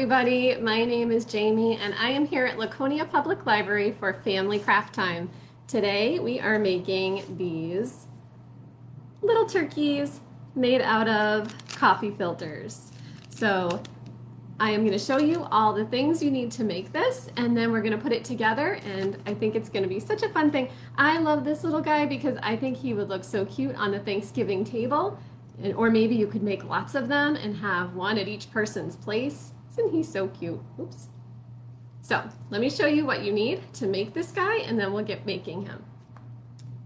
everybody. My name is Jamie and I am here at Laconia Public Library for Family Craft Time. Today we are making these little turkeys made out of coffee filters. So I am going to show you all the things you need to make this, and then we're going to put it together, and I think it's going to be such a fun thing. I love this little guy because I think he would look so cute on the Thanksgiving table. Or maybe you could make lots of them and have one at each person's place. Isn't he so cute? Oops. So let me show you what you need to make this guy, and then we'll get making him.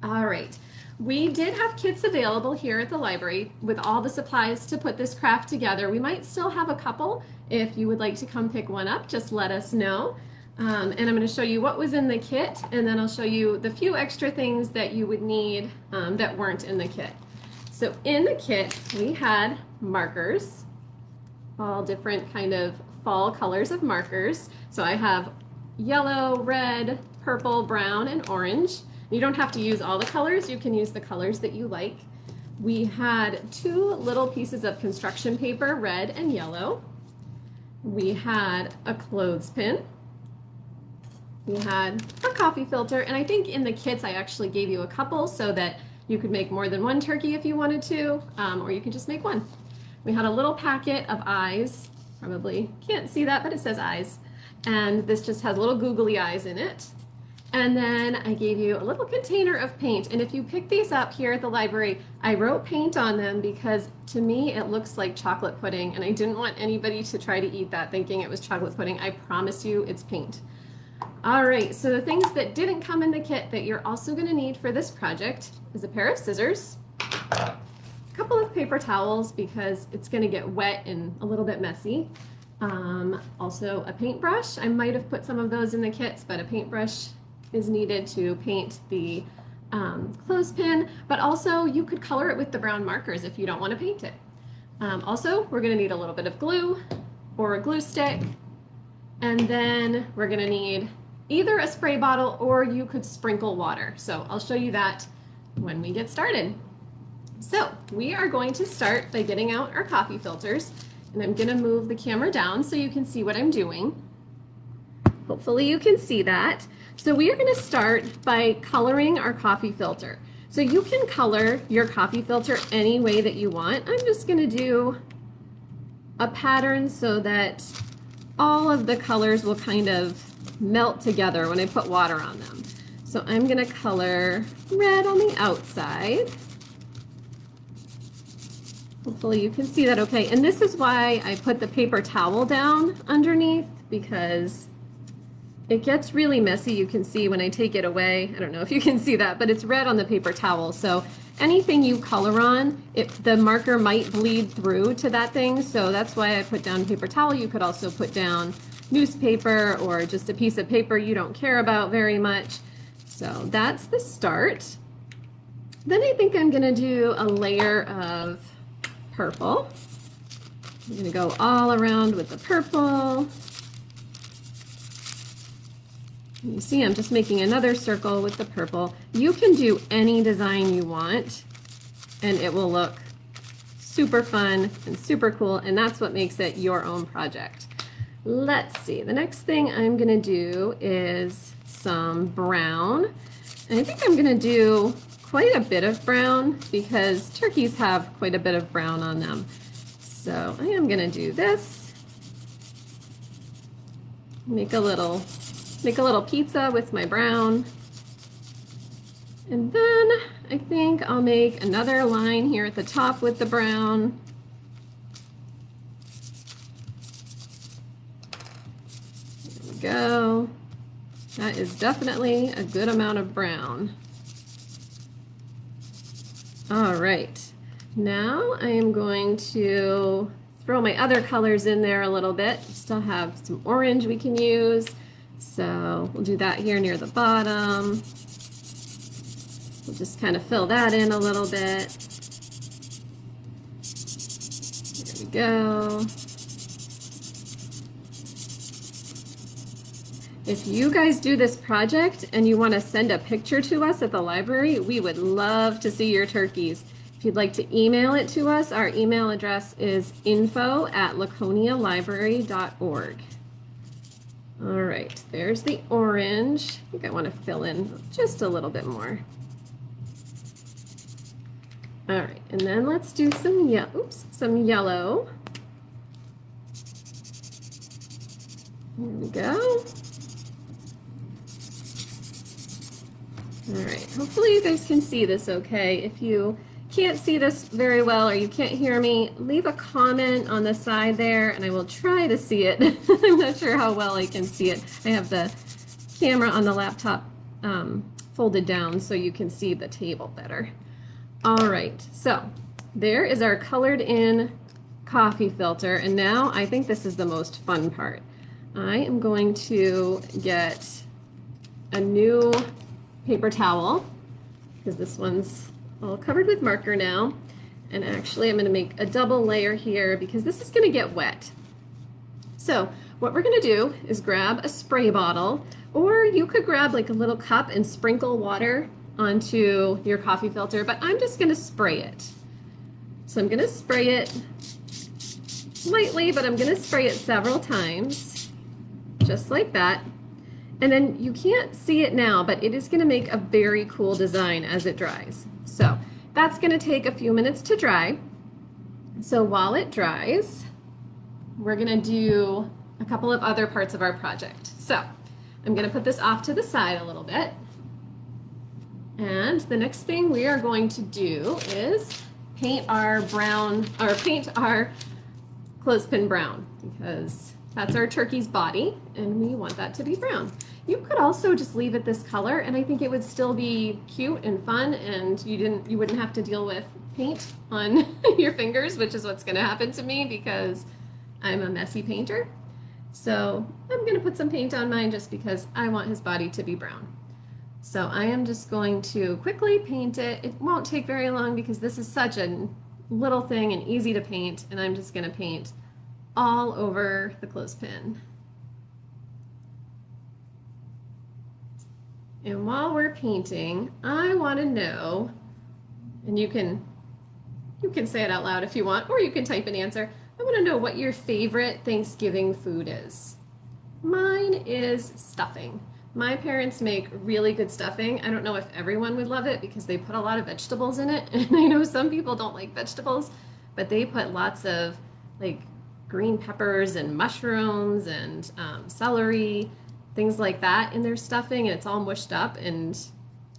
All right. We did have kits available here at the library with all the supplies to put this craft together. We might still have a couple. If you would like to come pick one up, just let us know. And I'm going to show you what was in the kit, and then I'll show you the few extra things that you would need that weren't in the kit. So in the kit, we had markers, all different kind of fall colors of markers. So I have yellow, red, purple, brown, and orange. You don't have to use all the colors. You can use the colors that you like. We had two little pieces of construction paper, red and yellow. We had a clothespin. We had a coffee filter, and I think in the kits I actually gave you a couple so that you could make more than one turkey if you wanted to, or you could just make one. We had a little packet of eyes. Probably can't see that, but it says eyes. And this just has little googly eyes in it. And then I gave you a little container of paint. And if you pick these up here at the library, I wrote paint on them because to me it looks like chocolate pudding, and I didn't want anybody to try to eat that thinking it was chocolate pudding. I promise you it's paint. All right, so the things that didn't come in the kit that you're also going to need for this project is a pair of scissors, a couple of paper towels because it's going to get wet and a little bit messy, also a paintbrush. I might have put some of those in the kits, but a paintbrush is needed to paint the clothespin, but also you could color it with the brown markers if you don't want to paint it. Also, we're going to need a little bit of glue or a glue stick, and then we're going to need either a spray bottle or you could sprinkle water. So I'll show you that when we get started. So we are going to start by getting out our coffee filters, and I'm going to move the camera down so you can see what I'm doing. Hopefully you can see that. So we are going to start by coloring our coffee filter. So you can color your coffee filter any way that you want. I'm just going to do a pattern so that all of the colors will kind of melt together when I put water on them. So I'm going to color red on the outside. Hopefully you can see that okay. And this is why I put the paper towel down underneath, because it gets really messy. You can see when I take it away. I don't know if you can see that, but it's red on the paper towel. So anything you color on, the marker might bleed through to that thing. So that's why I put down paper towel. You could also put down newspaper or just a piece of paper you don't care about very much. So that's the start. Then I think I'm gonna do a layer of purple. I'm gonna go all around with the purple. You see I'm just making another circle with the purple. You can do any design you want and it will look super fun and super cool, and that's what makes it your own project. Let's see, the next thing I'm gonna do is some brown. And I think I'm gonna do quite a bit of brown because turkeys have quite a bit of brown on them. So I am gonna do this. Make a little pizza with my brown. And then I think I'll make another line here at the top with the brown. There we go. That is definitely a good amount of brown. All right, now I am going to throw my other colors in there a little bit. Still have some orange we can use. So we'll do that here near the bottom. We'll just kind of fill that in a little bit. There we go. If you guys do this project and you want to send a picture to us at the library, we would love to see your turkeys. If you'd like to email it to us, our email address is info@laconialibrary.org. All right, there's the orange. I think I want to fill in just a little bit more. All right, and then let's do some yellow. Here we go. All right, hopefully you guys can see this okay. If you can't see this very well or you can't hear me, leave a comment on the side there and I will try to see it. I'm not sure how well I can see it. I have the camera on the laptop folded down so you can see the table better. All right, so there is our colored in coffee filter, and now I think this is the most fun part. I am going to get a new paper towel because this one's all covered with marker now, and actually I'm going to make a double layer here because this is going to get wet. So what we're going to do is grab a spray bottle, or you could grab like a little cup and sprinkle water onto your coffee filter, but I'm just going to spray it. So I'm going to spray it lightly, but I'm going to spray it several times, just like that. And then you can't see it now, but it is going to make a very cool design as it dries. So that's going to take a few minutes to dry. So while it dries, we're going to do a couple of other parts of our project. So I'm going to put this off to the side a little bit. And the next thing we are going to do is paint our clothespin brown, because that's our turkey's body and we want that to be brown. You could also just leave it this color and I think it would still be cute and fun, and you wouldn't have to deal with paint on your fingers, which is what's going to happen to me because I'm a messy painter. So I'm going to put some paint on mine just because I want his body to be brown. So I am just going to quickly paint it. It won't take very long because this is such a little thing and easy to paint, and I'm just going to paint all over the clothespin. And while we're painting, I want to know, and you can say it out loud if you want, or you can type an answer. I want to know what your favorite Thanksgiving food is. Mine is stuffing. My parents make really good stuffing. I don't know if everyone would love it because they put a lot of vegetables in it, and I know some people don't like vegetables, but they put lots of like green peppers and mushrooms and celery, things like that in their stuffing, and it's all mushed up, and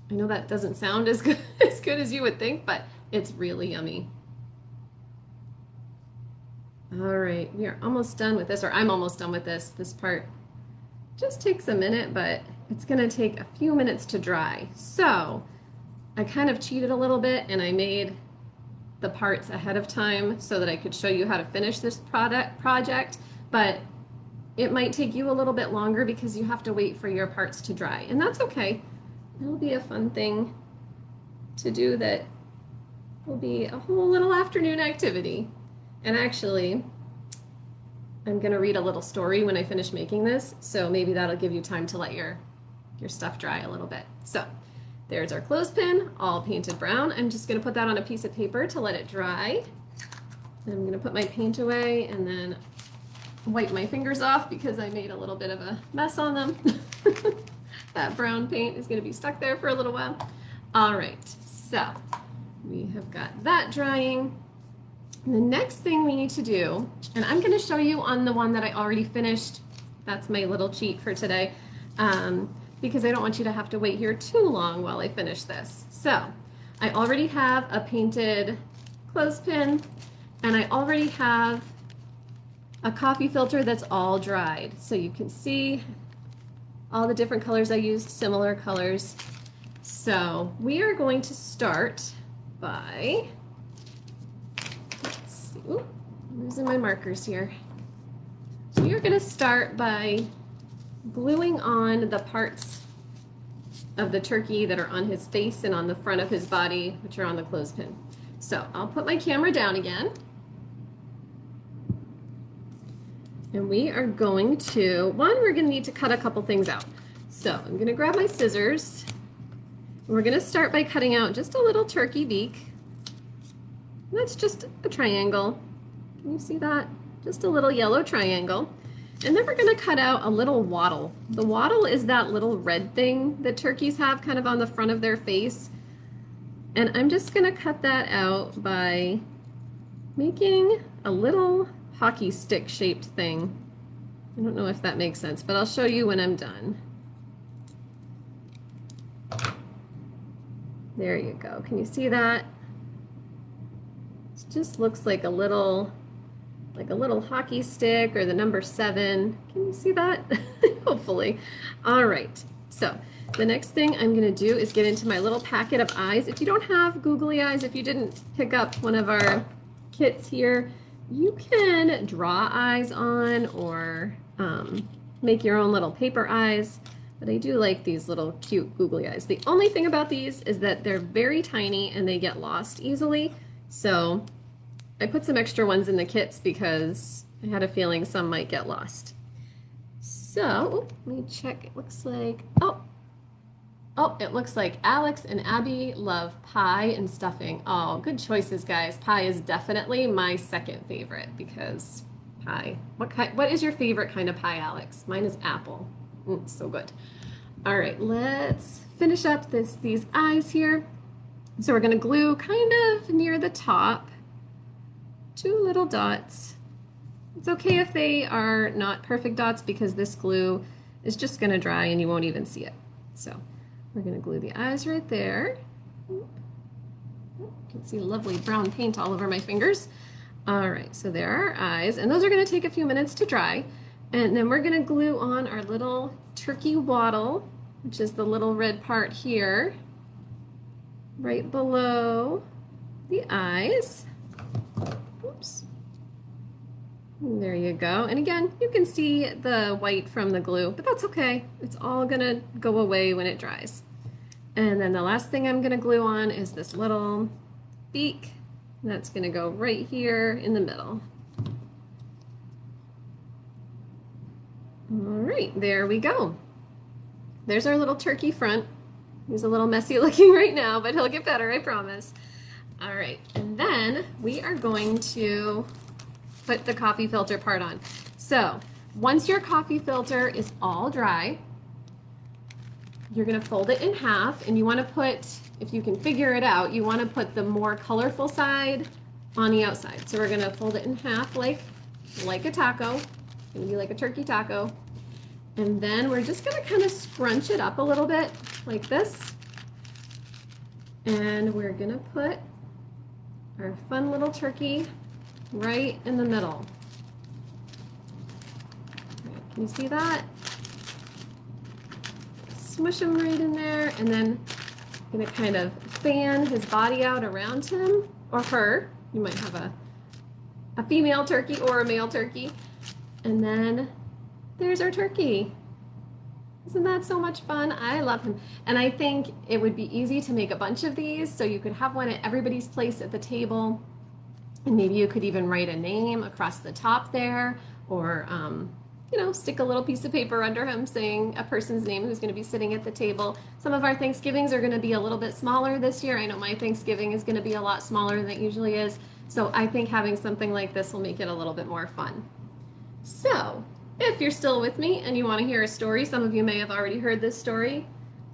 I know that doesn't sound as good as you would think, but it's really yummy. All right, we are almost done with this, or I'm almost done with this. This part just takes a minute, but it's gonna take a few minutes to dry. So I kind of cheated a little bit and I made the parts ahead of time so that I could show you how to finish this project, but it might take you a little bit longer because you have to wait for your parts to dry, and that's okay. It'll be a fun thing to do that will be a whole little afternoon activity. And actually, I'm going to read a little story when I finish making this, so maybe that'll give you time to let your stuff dry a little bit. So there's our clothespin, all painted brown. I'm just going to put that on a piece of paper to let it dry. And I'm going to put my paint away and then wipe my fingers off because I made a little bit of a mess on them. That brown paint is going to be stuck there for a little while. All right, so we have got that drying. And the next thing we need to do, and I'm going to show you on the one that I already finished. That's my little cheat for today, because I don't want you to have to wait here too long while I finish this. So I already have a painted clothespin, and I already have a coffee filter that's all dried. So you can see all the different colors I used, similar colors. So we are going to start by, let's see, ooh, I'm losing my markers here. So you're going to start by gluing on the parts of the turkey that are on his face and on the front of his body, which are on the clothespin. So I'll put my camera down again. And we are going to, we're going to need to cut a couple things out. So I'm going to grab my scissors. We're going to start by cutting out just a little turkey beak. That's just a triangle. Can you see that? Just a little yellow triangle. And then we're gonna cut out a little wattle. The wattle is that little red thing that turkeys have kind of on the front of their face. And I'm just gonna cut that out by making a little hockey stick shaped thing. I don't know if that makes sense, but I'll show you when I'm done. There you go. Can you see that? It just looks like a little hockey stick or the number 7. Can you see that? Hopefully. All right. So the next thing I'm going to do is get into my little packet of eyes. If you don't have googly eyes, if you didn't pick up one of our kits here, you can draw eyes on or make your own little paper eyes. But I do like these little cute googly eyes. The only thing about these is that they're very tiny and they get lost easily. So I put some extra ones in the kits because I had a feeling some might get lost. So let me check. It looks like, oh, it looks like Alex and Abby love pie and stuffing. Oh, good choices, guys. Pie is definitely my second favorite because pie. What is your favorite kind of pie, Alex? Mine is apple. So good. All right, let's finish up these eyes here. So we're going to glue kind of near the top 2 little dots. It's okay if they are not perfect dots because this glue is just going to dry and you won't even see it. So we're going to glue the eyes right there. You can see lovely brown paint all over my fingers. All right, so there are our eyes, and those are going to take a few minutes to dry. And then we're going to glue on our little turkey wattle, which is the little red part here, right below the eyes. Oops. And there you go. And again, you can see the white from the glue, but that's okay. It's all going to go away when it dries. And then the last thing I'm going to glue on is this little beak. That's going to go right here in the middle. All right, there we go. There's our little turkey front. He's a little messy looking right now, but he'll get better, I promise. All right, and then we are going to put the coffee filter part on. So once your coffee filter is all dry, you're gonna fold it in half, and you wanna put, if you can figure it out, you wanna put the more colorful side on the outside. So we're gonna fold it in half like a taco. It's gonna be like a turkey taco. And then we're just gonna kind of scrunch it up a little bit like this. And we're gonna put our fun little turkey right in the middle. Right, can you see that? Smush him right in there, and then I'm gonna kind of fan his body out around him or her. You might have a female turkey or a male turkey. And then there's our turkey. Isn't that so much fun? I love him. And I think it would be easy to make a bunch of these, so you could have one at everybody's place at the table. And maybe you could even write a name across the top there, or you know, stick a little piece of paper under him saying a person's name who's going to be sitting at the table. Some of our Thanksgivings are going to be a little bit smaller this year. I know my Thanksgiving is going to be a lot smaller than it usually is. So I think having something like this will make it a little bit more fun. So, if you're still with me and you want to hear a story, some of you may have already heard this story,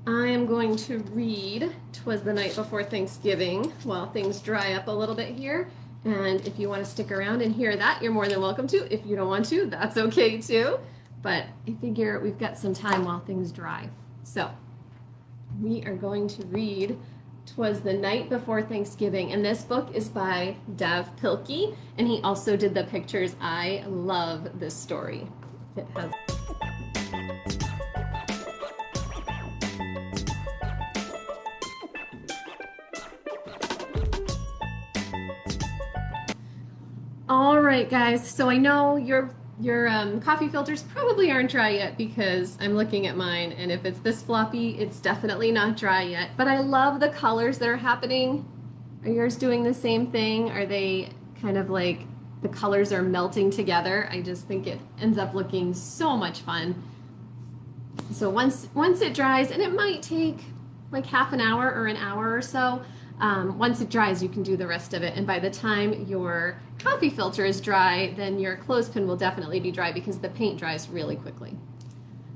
I am going to read "'Twas the Night Before Thanksgiving" while things dry up a little bit here. And if you want to stick around and hear that, you're more than welcome to. If you don't want to, that's okay too. But I figure we've got some time while things dry. So, we are going to read "'Twas the Night Before Thanksgiving," and this book is by Dav Pilkey, and he also did the pictures. I love this story. It has All right, guys, so I know your coffee filters probably aren't dry yet because I'm looking at mine, and if it's this floppy, it's definitely not dry yet. But I love the colors that are happening. Are yours doing the same thing? Are they kind of like the colors are melting together? I just think it ends up looking so much fun. So once it dries, and it might take like half an hour or an hour or so, Once it dries, you can do the rest of it. And by the time your coffee filter is dry, then your clothespin will definitely be dry because the paint dries really quickly.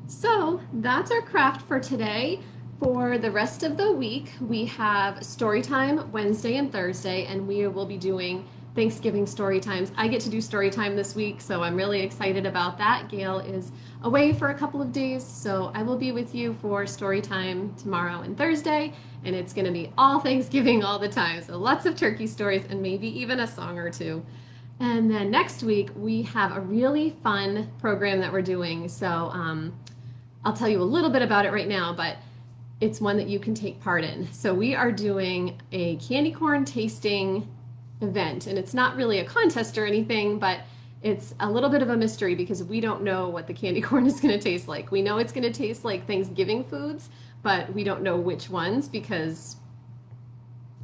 So that's our craft for today. For the rest of the week, we have story time Wednesday and Thursday, and we will be doing Thanksgiving story times. I get to do story time this week, so I'm really excited about that. Gail is away for a couple of days, so I will be with you for story time tomorrow and Thursday, and it's going to be all Thanksgiving all the time. So lots of turkey stories and maybe even a song or two. And then next week, we have a really fun program that we're doing. So I'll tell you a little bit about it right now, but it's one that you can take part in. So we are doing a candy corn tasting event, and it's not really a contest or anything, but it's a little bit of a mystery because we don't know what the candy corn is going to taste like. We know it's going to taste like Thanksgiving foods, but we don't know which ones because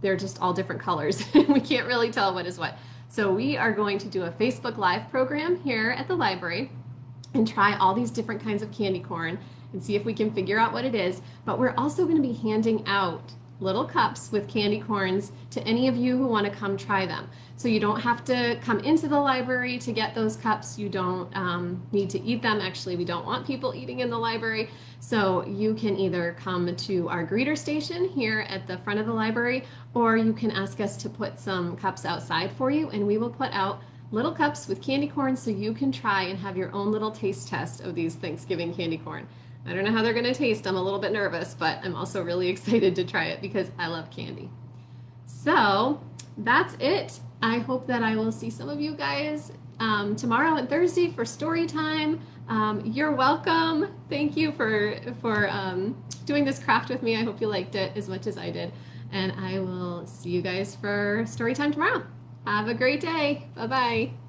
they're just all different colors. We can't really tell what is what. So we are going to do a Facebook Live program here at the library and try all these different kinds of candy corn and see if we can figure out what it is. But we're also going to be handing out little cups with candy corns to any of you who want to come try them. So you don't have to come into the library to get those cups. You don't need to eat them. Actually, we don't want people eating in the library. So you can either come to our greeter station here at the front of the library, or you can ask us to put some cups outside for you, and we will put out little cups with candy corn so you can try and have your own little taste test of these Thanksgiving candy corn. I don't know how they're going to taste. I'm a little bit nervous, but I'm also really excited to try it because I love candy. So that's it. I hope that I will see some of you guys tomorrow and Thursday for story time. You're welcome. Thank you for doing this craft with me. I hope you liked it as much as I did. And I will see you guys for story time tomorrow. Have a great day. Bye-bye.